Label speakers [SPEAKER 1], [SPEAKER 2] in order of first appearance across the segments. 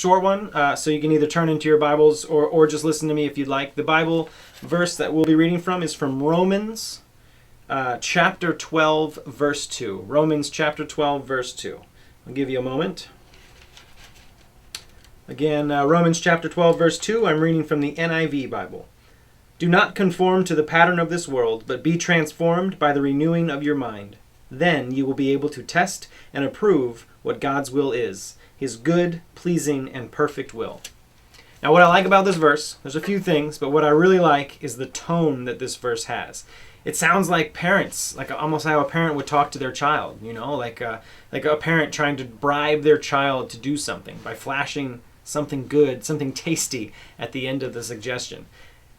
[SPEAKER 1] short one, so you can either turn into your Bibles or just listen to me if you'd like. The Bible verse that we'll be reading from is from Romans chapter 12, verse 2. Romans chapter 12, verse 2. I'll give you a moment. Again, Romans chapter 12, verse 2. I'm reading from the NIV Bible. Do not conform to the pattern of this world, but be transformed by the renewing of your mind. Then you will be able to test and approve what God's will is, his good, pleasing, and perfect will. Now, what I like about this verse, there's a few things, but what I really like is the tone that this verse has. It sounds like parents, like almost how a parent would talk to their child, like a parent trying to bribe their child to do something by flashing something good, something tasty at the end of the suggestion.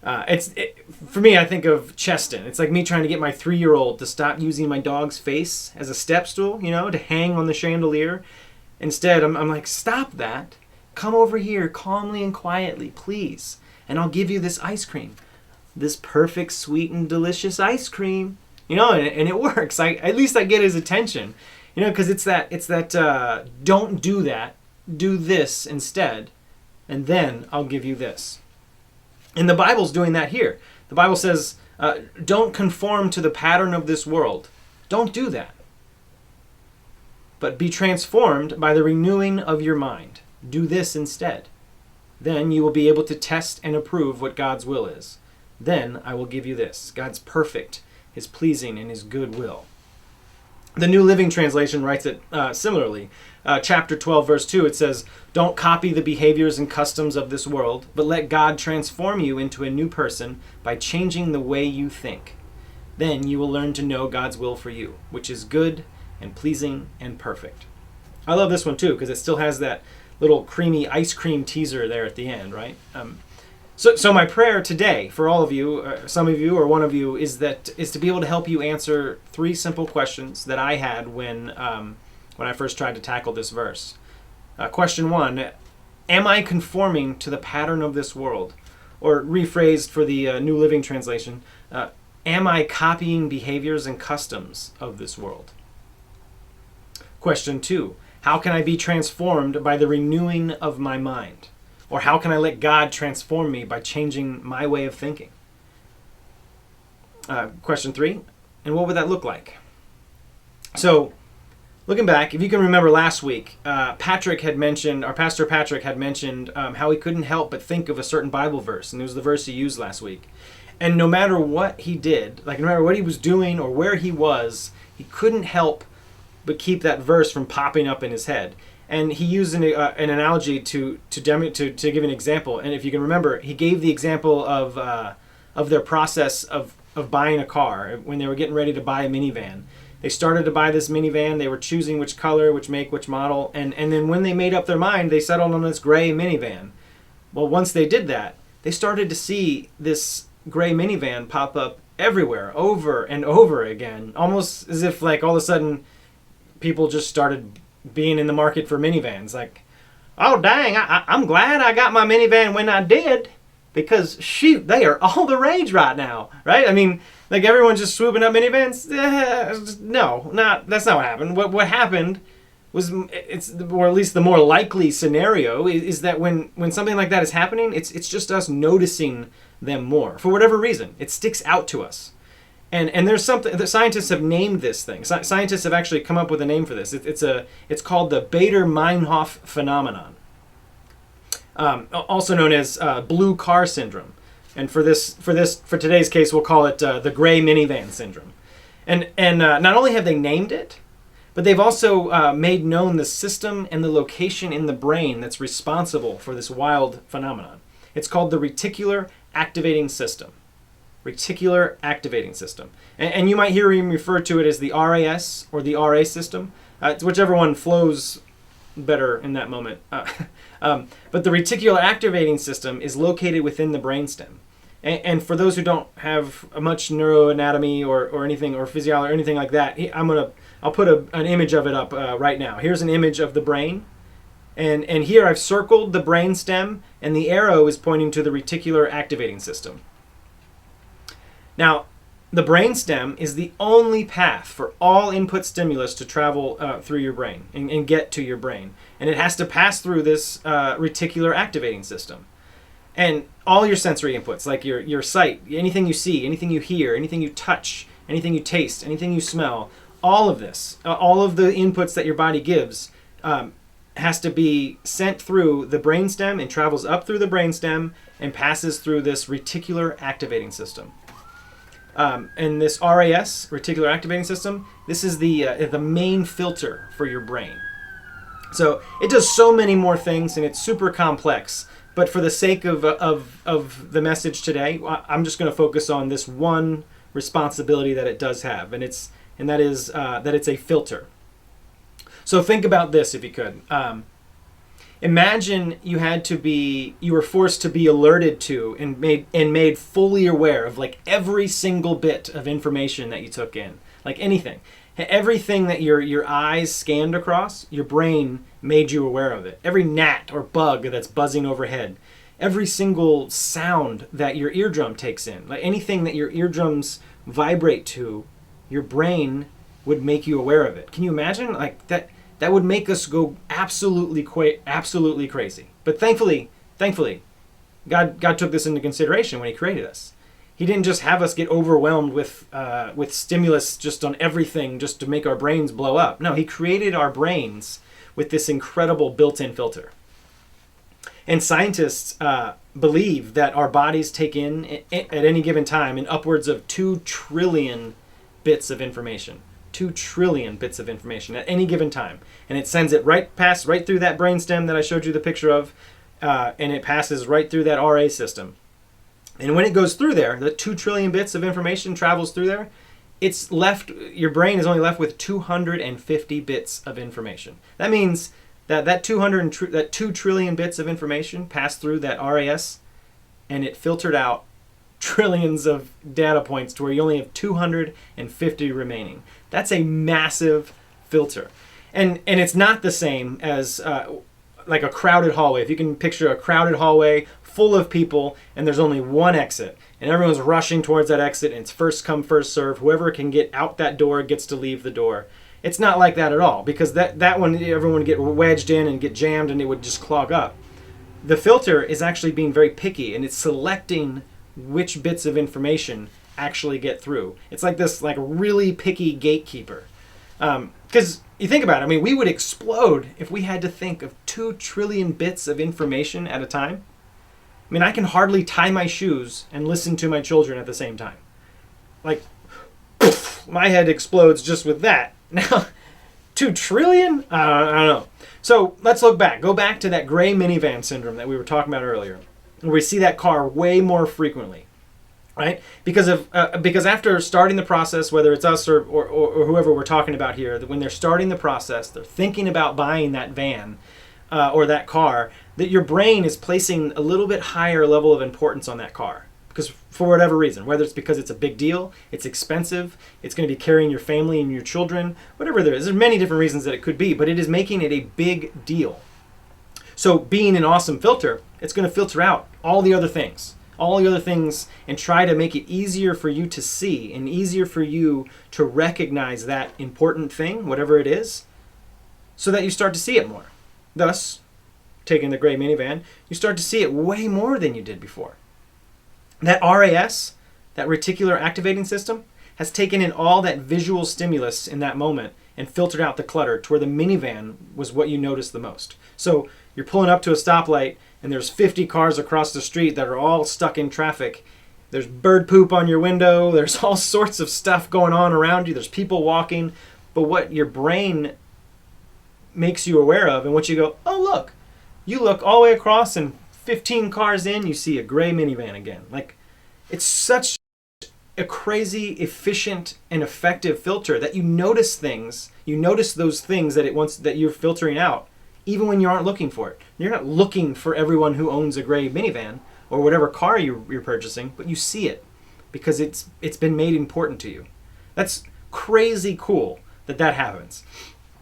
[SPEAKER 1] For me, I think of Cheston. It's like me trying to get my 3-year-old to stop using my dog's face as a step stool, to hang on the chandelier. Instead, I'm like, stop that. Come over here calmly and quietly, please. And I'll give you this ice cream. This perfect, sweet, and delicious ice cream. And it works. At least I get his attention. Because it's that don't do that. Do this instead. And then I'll give you this. And the Bible's doing that here. The Bible says, don't conform to the pattern of this world. Don't do that. But be transformed by the renewing of your mind. Do this instead. Then you will be able to test and approve what God's will is. Then I will give you this, God's perfect, his pleasing, and his good will. The New Living Translation writes it similarly. Chapter 12, verse 2, it says, don't copy the behaviors and customs of this world, but let God transform you into a new person by changing the way you think. Then you will learn to know God's will for you, which is good and pleasing and perfect. I love this one too, because it still has that little creamy ice cream teaser there at the end, right? So my prayer today for all of you, some of you or one of you, is to be able to help you answer 3 simple questions that I had when I first tried to tackle this verse. Question 1, am I conforming to the pattern of this world? Or rephrased for the New Living Translation, am I copying behaviors and customs of this world? Question 2, how can I be transformed by the renewing of my mind? Or how can I let God transform me by changing my way of thinking? Question 3, and what would that look like? So, looking back, if you can remember last week, Pastor Patrick had mentioned how he couldn't help but think of a certain Bible verse, and it was the verse he used last week. And no matter what he did, no matter what he was doing or where he was, he couldn't help but keep that verse from popping up in his head. And he used an analogy to give an example. And if you can remember, he gave the example of their process of buying a car when they were getting ready to buy a minivan. They started to buy this minivan. They were choosing which color, which make, which model. And then when they made up their mind, they settled on this gray minivan. Well, once they did that, they started to see this gray minivan pop up everywhere, over and over again. Almost as if all of a sudden people just started being in the market for minivans. Like, oh dang, I'm glad I got my minivan when I did, because shoot, they are all the rage right now, right? I mean, everyone's just swooping up minivans. No, that's not what happened. What happened was, or at least the more likely scenario is that when something like that is happening, it's just us noticing them more for whatever reason. It sticks out to us. And there's something that scientists have named this thing. Scientists have actually come up with a name for this. It's called the Bader-Meinhof phenomenon, also known as blue car syndrome. And for today's case, we'll call it the gray minivan syndrome. And not only have they named it, but they've also made known the system and the location in the brain that's responsible for this wild phenomenon. It's called the reticular activating system. Reticular activating system. And you might hear him refer to it as the RAS or the RA system. It's whichever one flows better in that moment. But the reticular activating system is located within the brainstem. And for those who don't have much neuroanatomy or anything, or physiology or anything like that, I'll put an image of it up right now. Here's an image of the brain. And here I've circled the brainstem, and the arrow is pointing to the reticular activating system. Now, the brainstem is the only path for all input stimulus to travel through your brain and get to your brain. And it has to pass through this reticular activating system. And all your sensory inputs, like your sight, anything you see, anything you hear, anything you touch, anything you taste, anything you smell, all of this, all of the inputs that your body gives has to be sent through the brainstem and travels up through the brainstem and passes through this reticular activating system. And this RAS, reticular activating system, this is the main filter for your brain. So it does so many more things, and it's super complex. But for the sake of the message today, I'm just going to focus on this one responsibility that it does have, and that is that it's a filter. So think about this, if you could. Imagine you were forced to be alerted to and made fully aware of like every single bit of information that you took in, like anything. Everything that your eyes scanned across, your brain made you aware of it. Every gnat or bug that's buzzing overhead, every single sound that your eardrum takes in, like anything that your eardrums vibrate to, your brain would make you aware of it. Can you imagine? Like that would make us go absolutely crazy. But thankfully, God took this into consideration when He created us. He didn't just have us get overwhelmed with stimulus just on everything just to make our brains blow up. No, He created our brains with this incredible built-in filter. And scientists believe that our bodies take in at any given time in upwards of 2 trillion bits of information. 2 trillion bits of information at any given time. And it sends it right through that brainstem that I showed you the picture of, and it passes right through that RA system. And when it goes through there, the 2 trillion bits of information travels through there, your brain is only left with 250 bits of information. That means that 2 trillion bits of information passed through that RAS, and it filtered out trillions of data points to where you only have 250 remaining. That's a massive filter. And it's not the same as like a crowded hallway. If you can picture a crowded hallway full of people and there's only one exit and everyone's rushing towards that exit and it's first come, first serve. Whoever can get out that door gets to leave the door. It's not like that at all, because that one, everyone would get wedged in and get jammed and it would just clog up. The filter is actually being very picky, and it's selecting which bits of information actually get through. It's like this really picky gatekeeper. Because you think about it, I mean, we would explode if we had to think of 2 trillion bits of information at a time. I mean, I can hardly tie my shoes and listen to my children at the same time. Like, poof, my head explodes just with that. Now, 2 trillion? I don't know. So let's look back. Go back to that gray minivan syndrome that we were talking about earlier, where we see that car way more frequently, right? Because after starting the process, whether it's us or whoever we're talking about here, that when they're starting the process, they're thinking about buying that van or that car, that your brain is placing a little bit higher level of importance on that car. Because for whatever reason, whether it's because it's a big deal, it's expensive, it's going to be carrying your family and your children, whatever there is. There's many different reasons that it could be, but it is making it a big deal. So being an awesome filter, it's going to filter out all the other things, and try to make it easier for you to see and easier for you to recognize that important thing, whatever it is, so that you start to see it more. Thus, taking the gray minivan, you start to see it way more than you did before. That RAS, that reticular activating system, has taken in all that visual stimulus in that moment and filtered out the clutter to where the minivan was what you noticed the most. So you're pulling up to a stoplight and there's 50 cars across the street that are all stuck in traffic. There's bird poop on your window. There's all sorts of stuff going on around you. There's people walking. But what your brain makes you aware of, and what you go, oh, look. You look all the way across, and 15 cars in, you see a gray minivan again. Like, it's such a crazy, efficient, and effective filter that you notice things. You notice those things that you're filtering out, even when you aren't looking for it. You're not looking for everyone who owns a gray minivan or whatever car you're purchasing, but you see it because it's been made important to you. That's crazy cool that happens.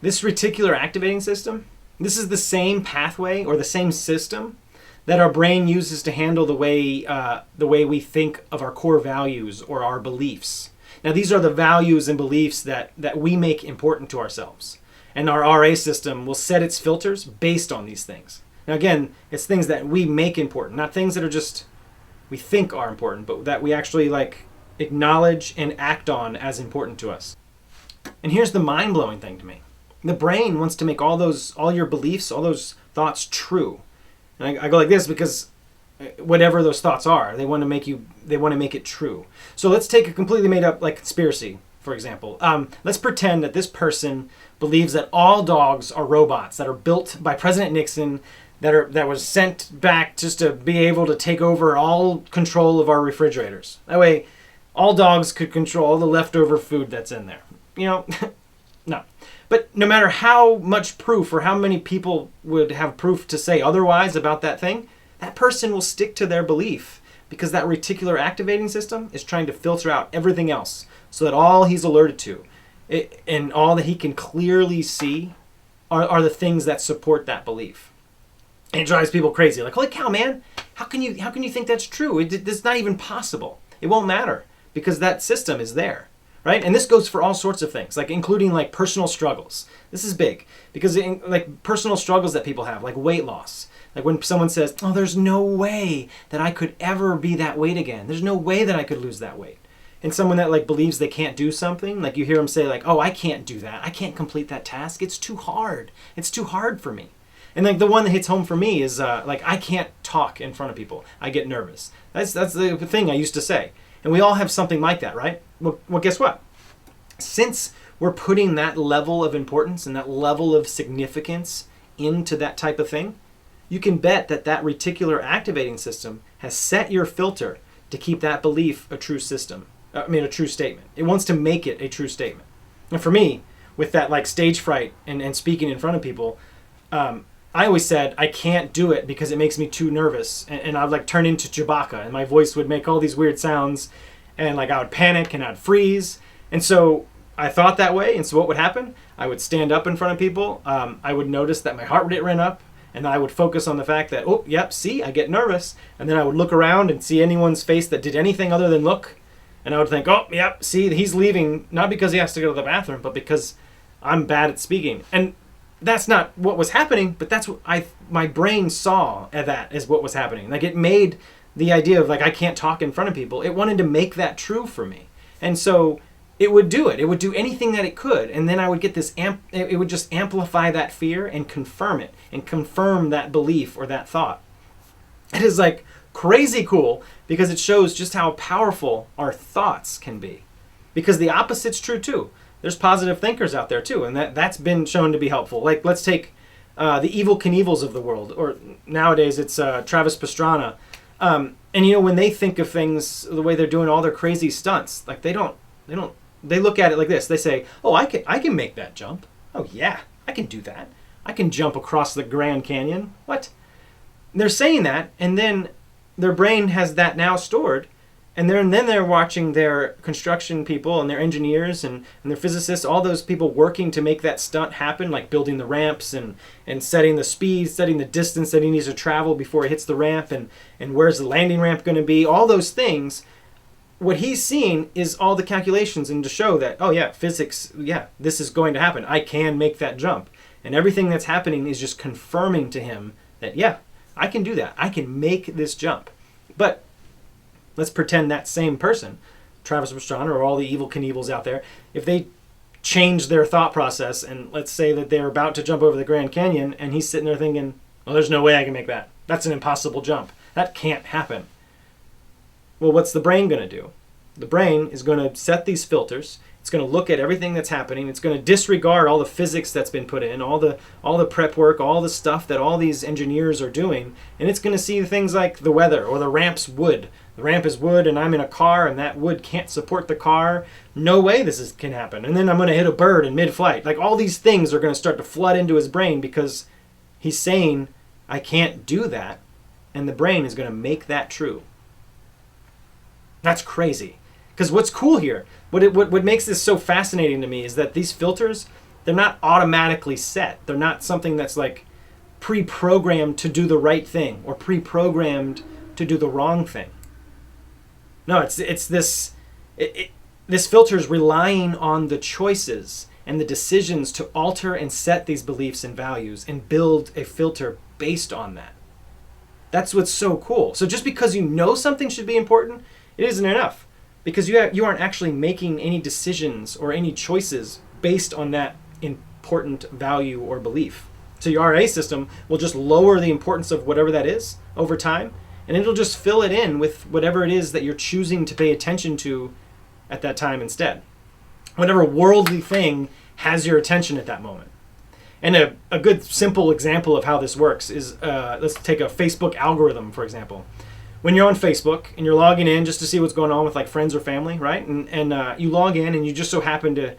[SPEAKER 1] This reticular activating system, this is the same pathway or the same system that our brain uses to handle the way we think of our core values or our beliefs. Now, these are the values and beliefs that we make important to ourselves. And our RA system will set its filters based on these things. Now, again, it's things that we make important, not things that are just we think are important, but that we actually like acknowledge and act on as important to us. And here's the mind-blowing thing to me. The brain wants to make all your beliefs, all those thoughts true. And I go like this because whatever those thoughts are, they want to make it true. So let's take a completely made up like conspiracy, for example. Let's pretend that this person believes that all dogs are robots that are built by President Nixon that was sent back just to be able to take over all control of our refrigerators. That way, all dogs could control all the leftover food that's in there. No. But no matter how much proof or how many people would have proof to say otherwise about that thing, that person will stick to their belief because that reticular activating system is trying to filter out everything else so that all he's alerted to and all that he can clearly see are the things that support that belief. And it drives people crazy. Like, holy cow, man, how can you think that's true? It's not even possible. It won't matter because that system is there, right? And this goes for all sorts of things, like including like personal struggles. This is big because like personal struggles that people have, like weight loss. Like when someone says, oh, there's no way that I could ever be that weight again. There's no way that I could lose that weight. And someone that like believes they can't do something, like you hear them say like, oh, I can't do that. I can't complete that task. It's too hard. It's too hard for me. And like the one that hits home for me is like, I can't talk in front of people. I get nervous. That's the thing I used to say. And we all have something like that, right? Well, guess what? Since we're putting that level of importance and that level of significance into that type of thing, you can bet that reticular activating system has set your filter to keep that belief a true system. A true statement. It wants to make it a true statement. And for me, with that like stage fright and speaking in front of people, I always said I can't do it because it makes me too nervous, and I'd like turn into Chewbacca, and my voice would make all these weird sounds, and like I would panic and I'd freeze, and so I thought that way. And so what would happen? I would stand up in front of people. I would notice that my heart rate ran up, and then I would focus on the fact that, oh, yep, see, I get nervous, and then I would look around and see anyone's face that did anything other than look, and I would think, oh, yep, see, he's leaving not because he has to go to the bathroom, but because I'm bad at speaking. And that's not what was happening, but that's what my brain saw that as what was happening. Like it made the idea of like I can't talk in front of people. It wanted to make that true for me, and so it would do it. It would do anything that it could, and then I would get this it would just amplify that fear and confirm it and confirm that belief or that thought. It is like crazy cool because it shows just how powerful our thoughts can be. Because the opposite's true too. There's positive thinkers out there too, and that's been shown to be helpful. Like let's take the Evil Knievels of the world, or nowadays it's Travis Pastrana. And when they think of things the way they're doing all their crazy stunts, like they look at it like this. They say, "Oh, I can make that jump. Oh yeah, I can do that. I can jump across the Grand Canyon." What? They're saying that, and then their brain has that now stored. And then they're watching their construction people and their engineers and their physicists, all those people working to make that stunt happen, like building the ramps and setting the speed, setting the distance that he needs to travel before he hits the ramp, and where's the landing ramp going to be, all those things. What he's seeing is all the calculations and to show that, oh yeah, physics, yeah, this is going to happen. I can make that jump. And everything that's happening is just confirming to him that, yeah, I can do that. I can make this jump. But let's pretend that same person, Travis Pastrana or all the Evil Knievels out there, if they change their thought process and let's say that they're about to jump over the Grand Canyon and he's sitting there thinking, well, there's no way I can make that. That's an impossible jump. That can't happen. Well, what's the brain going to do? The brain is going to set these filters. It's going to look at everything that's happening. It's going to disregard all the physics that's been put in, all the prep work, all the stuff that all these engineers are doing, and it's going to see things like the weather or the ramp's wood. The ramp is wood, and I'm in a car, and that wood can't support the car. No way can happen. And then I'm going to hit a bird in mid-flight. Like all these things are going to start to flood into his brain because he's saying, I can't do that, and the brain is going to make that true. That's crazy. Because what's cool here, what makes this so fascinating to me is that these filters, they're not automatically set. They're not something that's like pre-programmed to do the right thing or pre-programmed to do the wrong thing. No, it's this. this filter is relying on the choices and the decisions to alter and set these beliefs and values and build a filter based on that. That's what's so cool. So just because you know something should be important, it isn't enough, because you aren't actually making any decisions or any choices based on that important value or belief. So your RA system will just lower the importance of whatever that is over time, and it'll just fill it in with whatever it is that you're choosing to pay attention to at that time instead. Whatever worldly thing has your attention at that moment. And a good simple example of how this works is, let's take a Facebook algorithm, for example. When you're on Facebook and you're logging in just to see what's going on with like friends or family, right? And you log in and you just so happen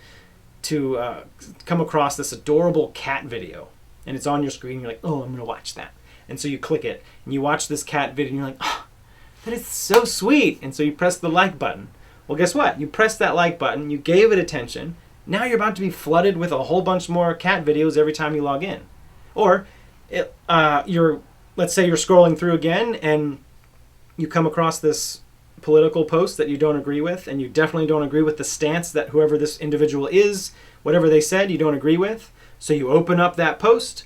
[SPEAKER 1] to come across this adorable cat video. And it's on your screen. You're like, oh, I'm going to watch that. And so you click it and you watch this cat video and you're like, oh, that is so sweet. And so you press the like button. Well, guess what? You press that like button, you gave it attention. Now you're about to be flooded with a whole bunch more cat videos every time you log in. Or let's say you're scrolling through again and you come across this political post that you don't agree with, and you definitely don't agree with the stance that whoever this individual is, whatever they said, you don't agree with. So you open up that post,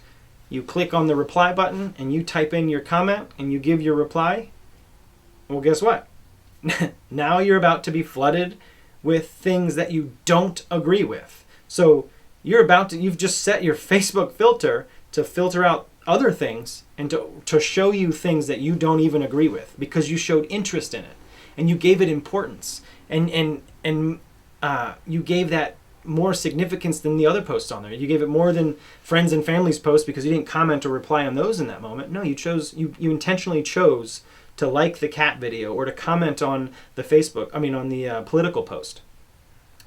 [SPEAKER 1] you click on the reply button, and you type in your comment, and you give your reply. Well, guess what? Now you're about to be flooded with things that you don't agree with. So you've just set your Facebook filter to filter out other things and to show you things that you don't even agree with, because you showed interest in it and you gave it importance and you gave that more significance than the other posts on there. You gave it more than friends and family's posts because you didn't comment or reply on those in that moment. No, you intentionally chose to like the cat video or to comment on the political post.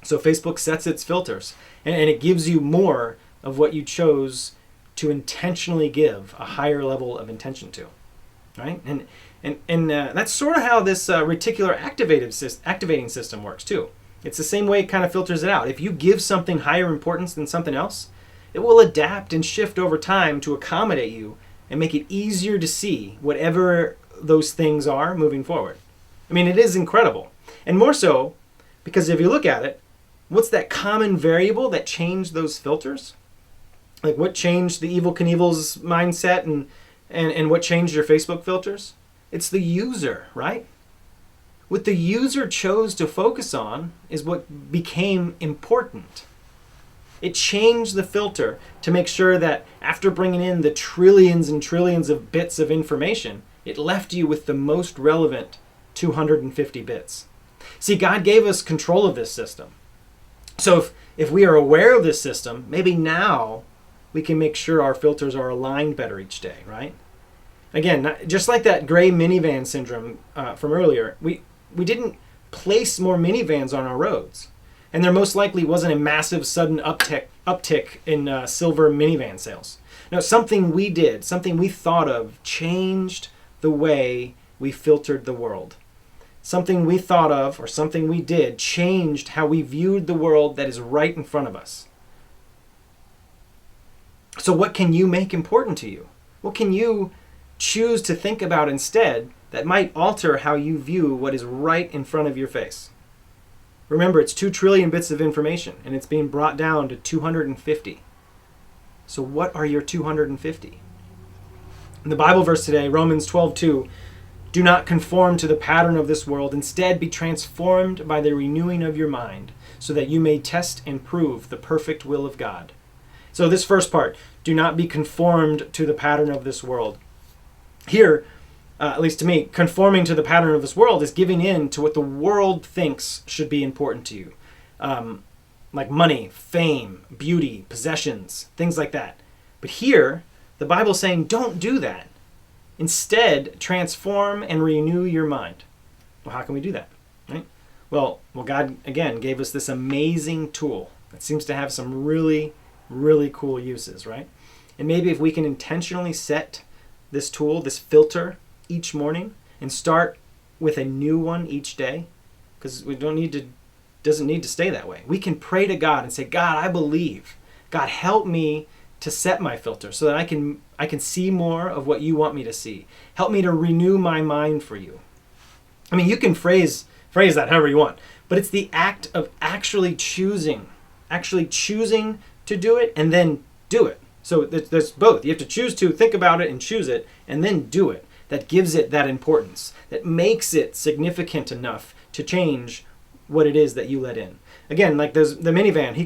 [SPEAKER 1] So Facebook sets its filters and it gives you more of what you chose to intentionally give a higher level of intention to, right? And that's sort of how this reticular activating system works too. It's the same way it kind of filters it out. If you give something higher importance than something else, it will adapt and shift over time to accommodate you and make it easier to see whatever those things are moving forward. I mean, it is incredible. And more so because if you look at it, what's that common variable that changed those filters? Like what changed the Evel Knievel's mindset and what changed your Facebook filters? It's the user, right? What the user chose to focus on is what became important. It changed the filter to make sure that after bringing in the trillions and trillions of bits of information, it left you with the most relevant 250 bits. See, God gave us control of this system. So if we are aware of this system, maybe now we can make sure our filters are aligned better each day, right? Again, just like that gray minivan syndrome from earlier, we didn't place more minivans on our roads. And there most likely wasn't a massive sudden uptick in silver minivan sales. No, something we did, something we thought of, changed the way we filtered the world. Something we thought of or something we did changed how we viewed the world that is right in front of us. So what can you make important to you? What can you choose to think about instead that might alter how you view what is right in front of your face? Remember, it's 2 trillion bits of information, and it's being brought down to 250. So what are your 250? In the Bible verse today, Romans 12:2, do not conform to the pattern of this world. Instead, be transformed by the renewing of your mind, so that you may test and prove the perfect will of God. So this first part, do not be conformed to the pattern of this world. Here, at least to me, conforming to the pattern of this world is giving in to what the world thinks should be important to you. Like money, fame, beauty, possessions, things like that. But here, the Bible's saying, don't do that. Instead, transform and renew your mind. Well, how can we do that? Right? Well, God, again, gave us this amazing tool that seems to have some really, really cool uses, right? And maybe if we can intentionally set this tool, this filter, each morning and start with a new one each day, because we doesn't need to stay that way. We can pray to God and say, God, I believe. God, help me to set my filter so that I can see more of what you want me to see. Help me to renew my mind for you. I mean, you can phrase phrase that however you want. But it's the act of actually choosing to do it and then do it. So there's both. You have to choose to think about it and choose it and then do it. That gives it that importance, that makes it significant enough to change what it is that you let in. Again, like the minivan,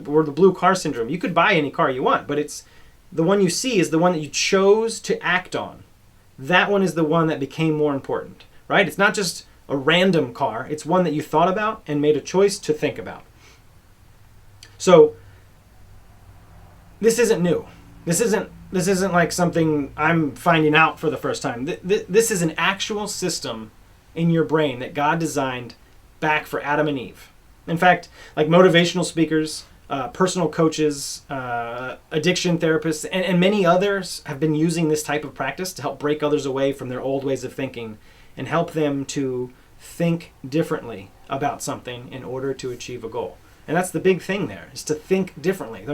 [SPEAKER 1] or the blue car syndrome. You could buy any car you want, but it's the one you see is the one that you chose to act on. That one is the one that became more important, right? It's not just a random car. It's one that you thought about and made a choice to think about. So this isn't new. This isn't like something I'm finding out for the first time. This is an actual system in your brain that God designed back for Adam and Eve. In fact, like motivational speakers, personal coaches, addiction therapists, and many others have been using this type of practice to help break others away from their old ways of thinking and help them to think differently about something in order to achieve a goal. And that's the big thing there, is to think differently.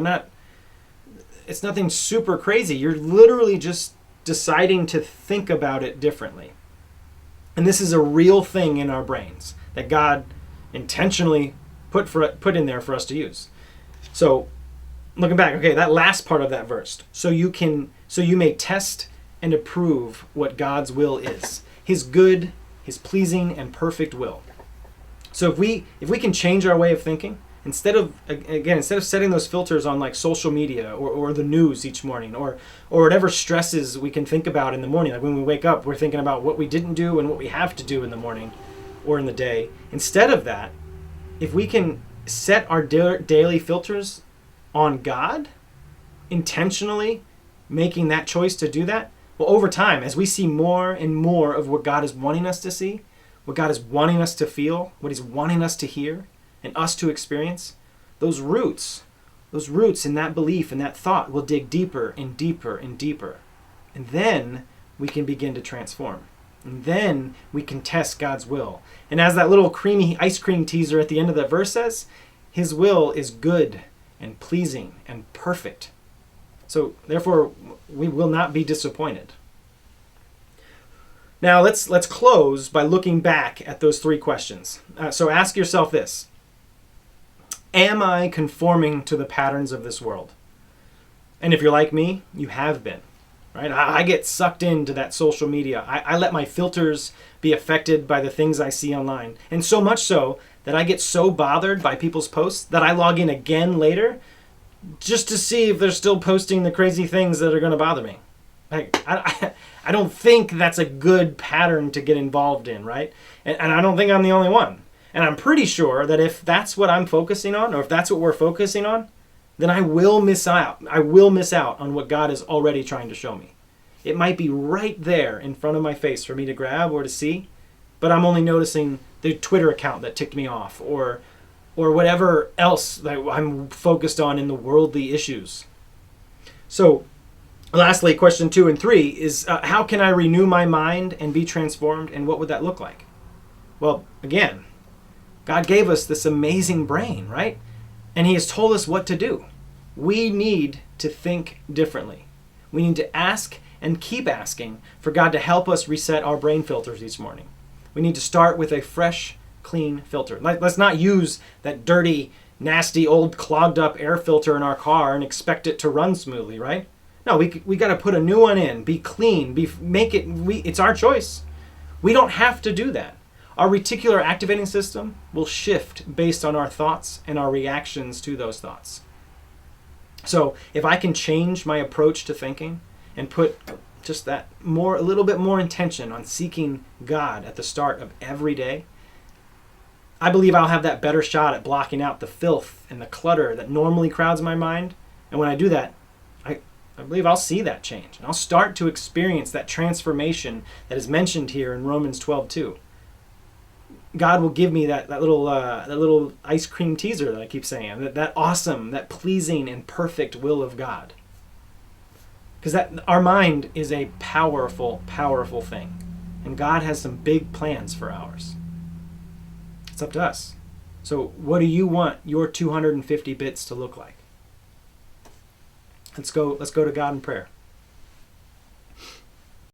[SPEAKER 1] It's nothing super crazy. You're literally just deciding to think about it differently. And this is a real thing in our brains that God intentionally put in there for us to use. So, looking back, okay, that last part of that verse. So you may test and approve what God's will is. His good, his pleasing and perfect will. So if we can change our way of thinking, instead of setting those filters on like social media or the news each morning or whatever stresses we can think about in the morning, like when we wake up, we're thinking about what we didn't do and what we have to do in the morning or in the day. Instead of that, if we can set our daily filters on God, intentionally making that choice to do that, well, over time, as we see more and more of what God is wanting us to see, what God is wanting us to feel, what he's wanting us to hear, and us to experience, those roots in that belief and that thought will dig deeper and deeper and deeper. And then we can begin to transform. And then we can test God's will. And as that little creamy ice cream teaser at the end of that verse says, his will is good and pleasing and perfect. So therefore, we will not be disappointed. Now let's close by looking back at those three questions. So ask yourself this. Am I conforming to the patterns of this world? And if you're like me, you have been. Right? I get sucked into that social media. I let my filters be affected by the things I see online. And so much so that I get so bothered by people's posts that I log in again later just to see if they're still posting the crazy things that are going to bother me. Like, I don't think that's a good pattern to get involved in, right? And I don't think I'm the only one. And I'm pretty sure that if that's what I'm focusing on, or if that's what we're focusing on, then I will miss out. I will miss out on what God is already trying to show me. It might be right there in front of my face for me to grab or to see, but I'm only noticing the Twitter account that ticked me off, or whatever else that I'm focused on in the worldly issues. So, lastly, question 2 and 3 is how can I renew my mind and be transformed, and what would that look like? Well, again, God gave us this amazing brain, right? And he has told us what to do. We need to think differently. We need to ask and keep asking for God to help us reset our brain filters each morning. We need to start with a fresh, clean filter. Let's not use that dirty, nasty, old, clogged up air filter in our car and expect it to run smoothly, right? No, we got to put a new one in, be clean, it's our choice. We don't have to do that. Our reticular activating system will shift based on our thoughts and our reactions to those thoughts. So if I can change my approach to thinking and put just a little bit more intention on seeking God at the start of every day, I believe I'll have that better shot at blocking out the filth and the clutter that normally crowds my mind. And when I do that, I believe I'll see that change. And I'll start to experience that transformation that is mentioned here in Romans 12:2. God will give me that little ice cream teaser that I keep saying, that awesome, that pleasing and perfect will of God. Because our mind is a powerful, powerful thing. And God has some big plans for ours. It's up to us. So what do you want your 250 bits to look like? Let's go to God in prayer.